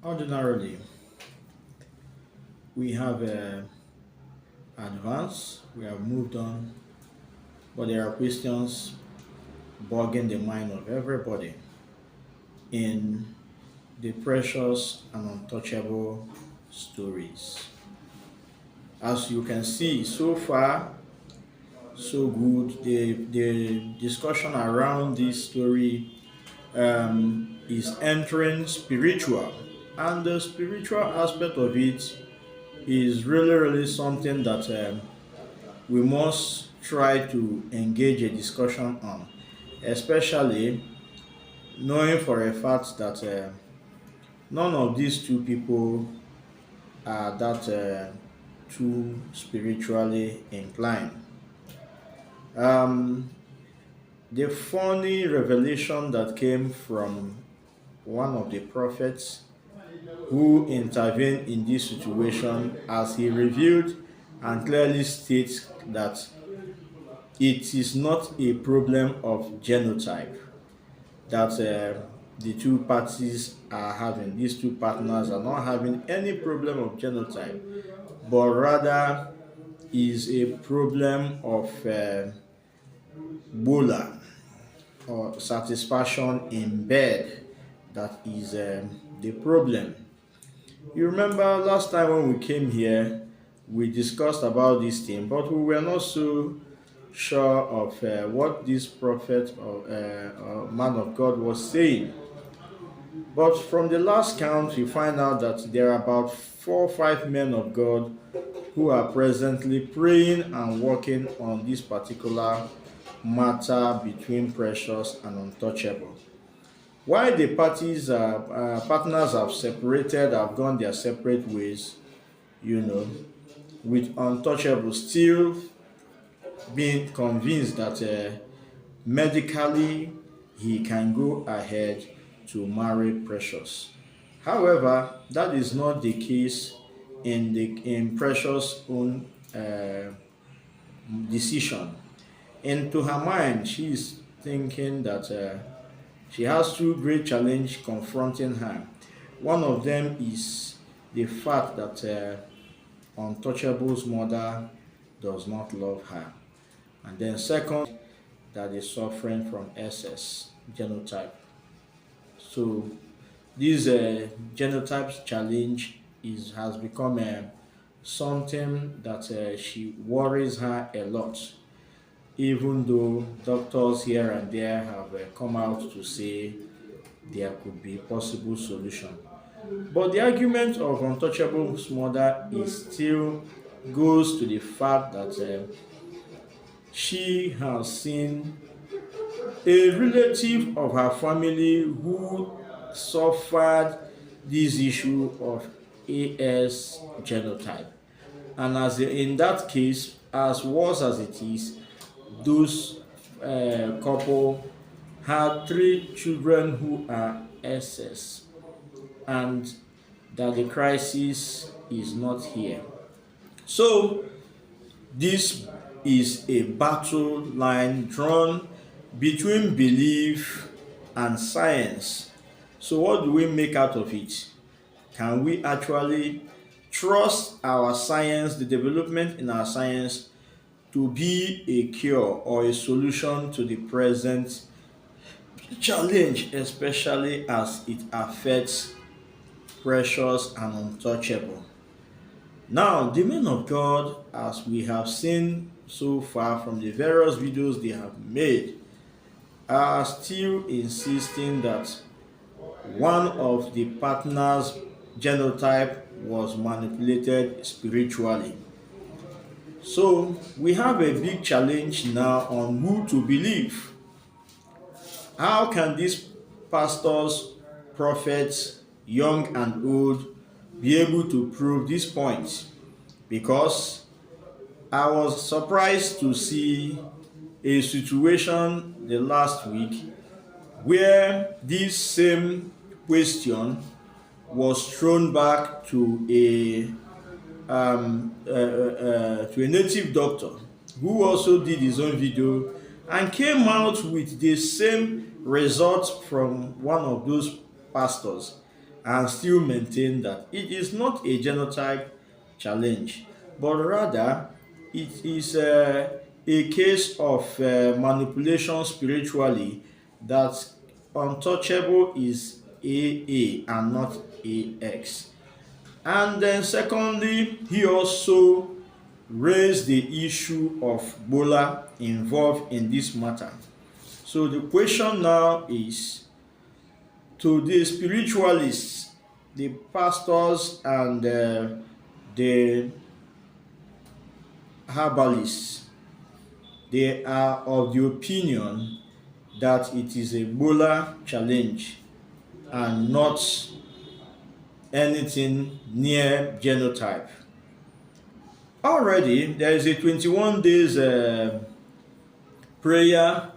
Ordinarily, we have advanced, we have moved on, but there are questions bugging the mind of everybody in the precious and untouchable stories. As you can see, so far, so good. The discussion around this story is entering spiritual, and the spiritual aspect of it is really something that we must try to engage a discussion on, especially knowing for a fact that none of these two people are that too spiritually inclined. Um, the funny revelation that came from one of the prophets who intervened in this situation, as he revealed and clearly states that it is not a problem of genotype that the two parties are having. These two partners are not having any problem of genotype, but rather is a problem of bola or satisfaction in bed that is the problem. You remember last time when we came here, we discussed about this thing, but we were not so sure of what this prophet or man of God was saying. But from the last count, we find out that there are about 4 or 5 men of God who are presently praying and working on this particular matter between precious and untouchable. While the partners have separated, have gone their separate ways, you know, with untouchable still being convinced that medically he can go ahead to marry Precious. However, that is not the case in Precious' own decision. Into her mind, she is thinking that she has two great challenges confronting her. One of them is the fact that Untouchable's mother does not love her. And then second, that is suffering from SS genotype. So this genotype challenge has become something that she worries her a lot, even though doctors here and there have come out to say there could be possible solution. But the argument of Untouchable's mother is still goes to the fact that she has seen a relative of her family who suffered this issue of AS genotype. And in that case, as worse as it is, those couple had 3 children who are SS, and that the crisis is not here. So this is a battle line drawn between belief and science. So what do we make out of it? Can we actually trust our science, the development in our science, to be a cure or a solution to the present challenge, especially as it affects precious and untouchable? Now, the men of God, as we have seen so far from the various videos they have made, are still insisting that one of the partners' genotype was manipulated spiritually. So we have a big challenge now on who to believe. How can these pastors, prophets, young and old, be able to prove this point? Because I was surprised to see a situation the last week where this same question was thrown back to a native doctor who also did his own video and came out with the same results from one of those pastors. and still maintain that it is not a genotype challenge, but rather it is a case of manipulation spiritually, that untouchable is AA and not AX. And then, secondly, he also raised the issue of Bola involved in this matter. So the question now is, to the spiritualists, the pastors, and the herbalists, they are of the opinion that it is a Bola challenge and not anything near genotype. Already, there is a 21 days prayer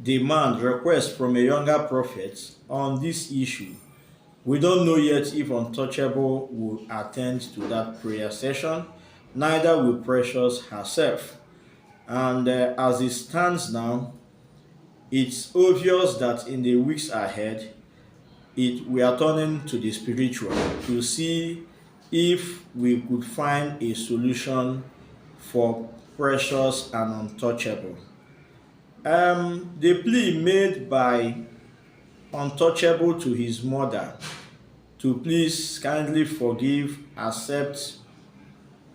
demand request from a younger prophet on this issue. We don't know yet if Untouchable will attend to that prayer session, neither will Precious herself. And as it stands now, it's obvious that in the weeks ahead, we are turning to the spiritual to see if we could find a solution for Precious and Untouchable. The plea made by Untouchable to his mother to please kindly forgive, accept,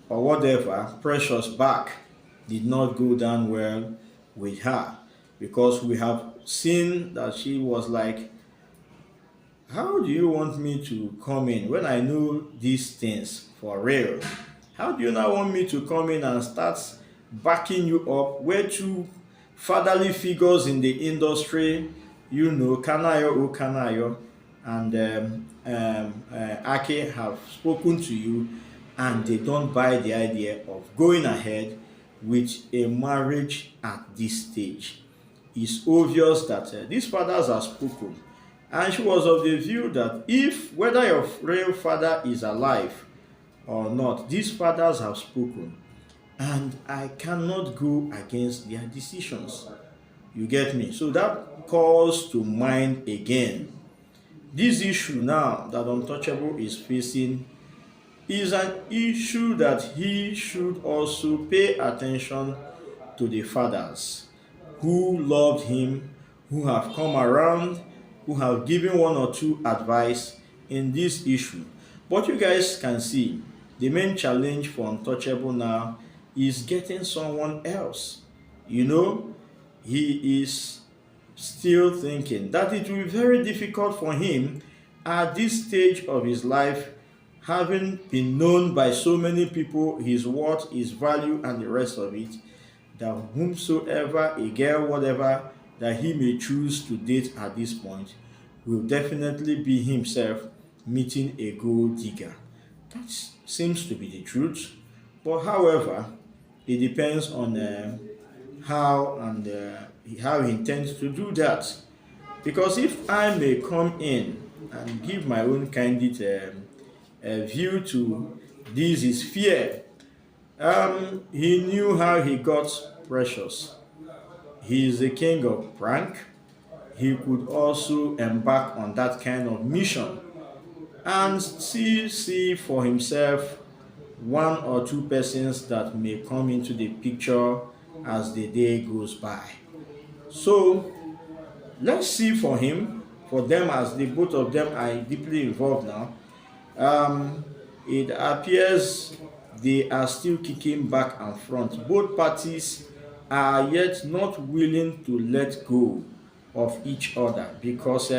or whatever Precious back did not go down well with her, because we have seen that she was like, how do you want me to come in when I know these things for real? How do you now want me to come in and start backing you up where two fatherly figures in the industry, Kanayo O Kanayo and Ake, have spoken to you, and they don't buy the idea of going ahead with a marriage at this stage? It's obvious that these fathers have spoken, and she was of the view that if whether your real father is alive or not, these fathers have spoken, and I cannot go against their decisions. You get me? So that calls to mind again this issue now that Untouchable is facing is an issue that he should also pay attention to the fathers who loved him, who have come around, who have given one or two advice in this issue. But you guys can see the main challenge for Untouchable now is getting someone else. You know, he is still thinking that it will be very difficult for him at this stage of his life, having been known by so many people, his worth, his value, and the rest of it, that whomsoever, a girl, whatever, that he may choose to date at this point will definitely be himself meeting a gold digger. That seems to be the truth. But however, it depends on how he intends to do that. Because if I may come in and give my own candid view to this is fear. He knew how he got Precious. He is the king of prank. He could also embark on that kind of mission and see for himself one or two persons that may come into the picture as the day goes by. So let's see for him, for them, as the both of them are deeply involved now. It appears they are still kicking back and front. Both parties are yet not willing to let go of each other, because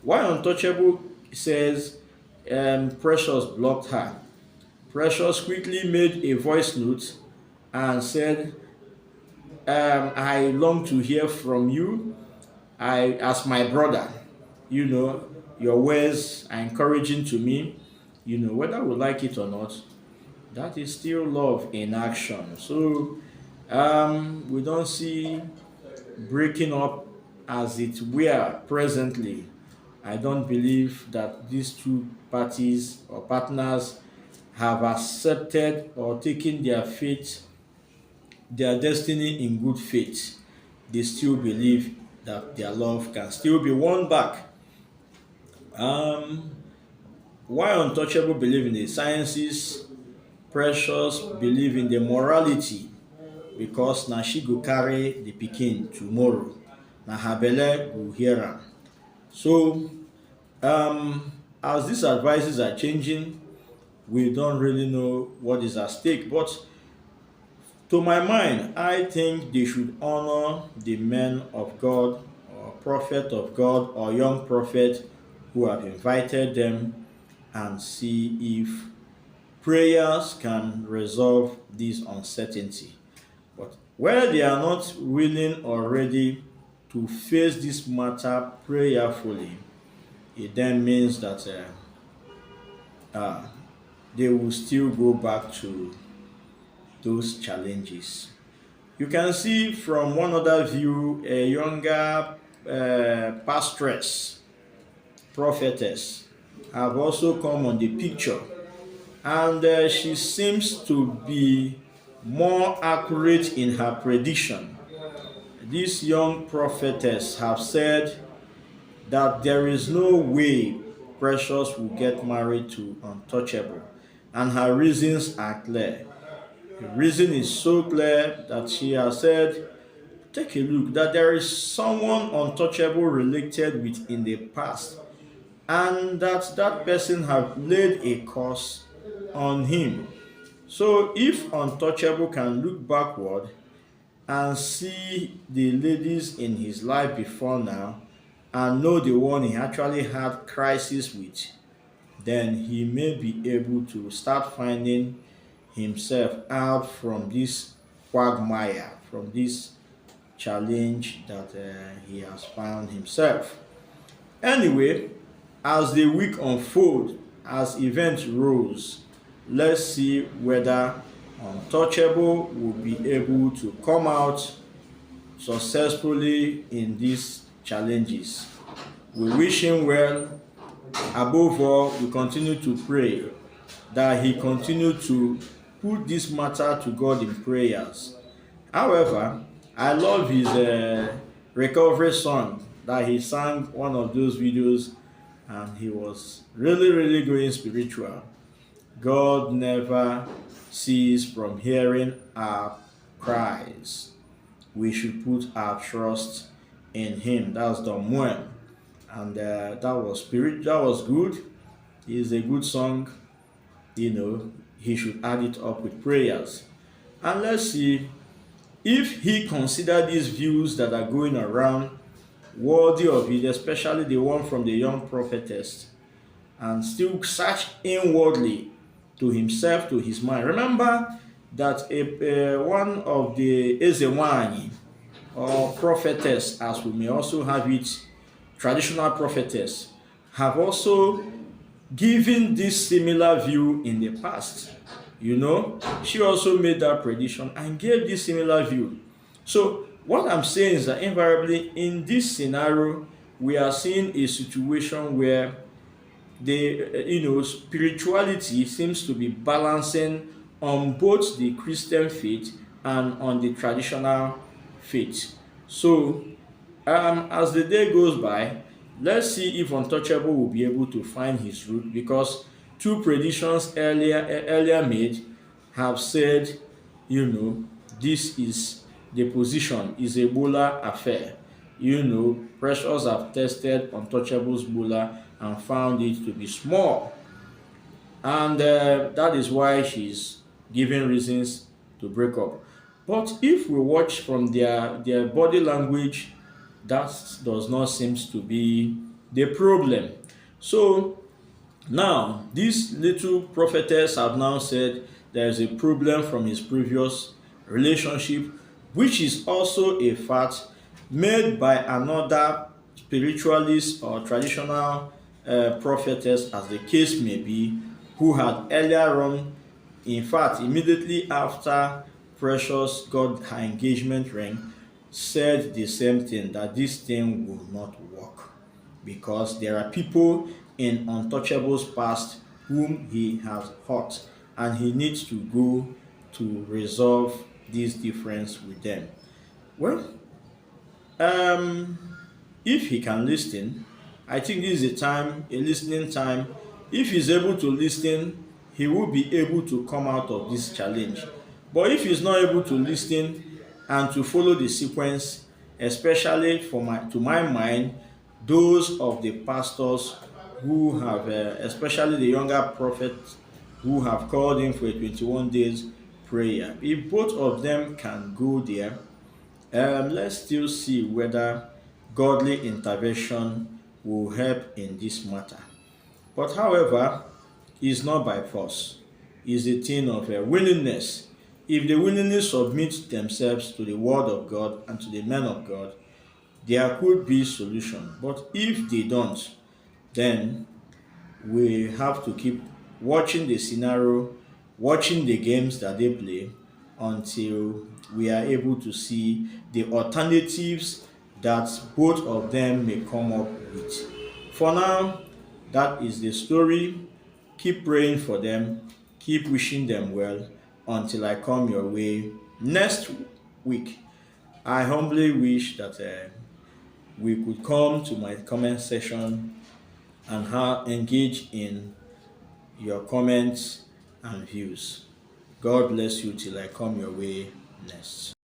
while Untouchable says Precious blocked her, Precious quickly made a voice note and said, I long to hear from you. As my brother, your words are encouraging to me. Whether we like it or not, that is still love in action. So we don't see breaking up as it were presently. I don't believe that these two parties or partners have accepted or taken their fate, their destiny in good faith. They still believe that their love can still be won back. Um, why Untouchable believe in the sciences, Precious believe in the morality, because na she go carry the pikin tomorrow, na her belle go hear am. So as these advices are changing, we don't really know what is at stake. But to my mind, I think they should honor the men of God or prophet of God or young prophet who have invited them, and see if prayers can resolve this uncertainty. But where they are not willing or ready to face this matter prayerfully, it then means that they will still go back to those challenges. You can see from one other view a younger pastress, prophetess, have also come on the picture, and she seems to be more accurate in her prediction. This young prophetess have said that there is no way Precious will get married to Untouchable, and her reasons are clear. The reason is so clear that she has said, take a look, that there is someone Untouchable related with in the past, and that person have laid a curse on him. So if Untouchable can look backward and see the ladies in his life before now and know the one he actually had crisis with, then he may be able to start finding himself out from this quagmire, from this challenge that he has found himself. Anyway, as the week unfolds, as events rose, let's see whether Untouchable will be able to come out successfully in these challenges. We wish him well. Above all, we continue to pray that he continue to put this matter to God in prayers. However, I love his recovery song that he sang one of those videos, and he was really, really going spiritual. God never ceases from hearing our cries. We should put our trust in him. That's Don Moen. And that was spirit. That was good. It's a good song. He should add it up with prayers. And let's see if he consider these views that are going around worthy of it, especially the one from the young prophetess, and still search inwardly to himself, to his mind. Remember that one of the Ezewani, or prophetess, as we may also have it, traditional prophetess, have also given this similar view in the past. She also made that prediction and gave this similar view. So what I'm saying is that invariably in this scenario, we are seeing a situation where the spirituality seems to be balancing on both the Christian faith and on the traditional faith. So as the day goes by, let's see if Untouchable will be able to find his root, because two predictions earlier made have said, this is the position, is a Bola affair. Precious have tested Untouchable's Bola and found it to be small, and that is why she's giving reasons to break up. But if we watch from their body language, that does not seem to be the problem. So now this little prophetess have now said there is a problem from his previous relationship, which is also a fact made by another spiritualist or traditional prophetess, as the case may be, who had earlier on, in fact, immediately after Precious got her engagement ring, said the same thing, that this thing will not work because there are people in Untouchable's past whom he has hurt, and he needs to go to resolve this difference with them. Well, if he can listen, I think this is a time, a listening time. If he's able to listen, he will be able to come out of this challenge. But if he's not able to listen and to follow the sequence, especially to my mind, those of the pastors who have, especially the younger prophets who have called in for a 21 days prayer, if both of them can go there, let's still see whether godly intervention will help in this matter. But however, it's not by force. It's a thing of a willingness. If they willingly submit themselves to the word of God and to the men of God, there could be solution. But if they don't, then we have to keep watching the scenario, watching the games that they play until we are able to see the alternatives that both of them may come up with. For now, that is the story. Keep praying for them, keep wishing them well until I come your way next week. I humbly wish that we could come to my comment section and engage in your comments and views. God bless you till I come your way next.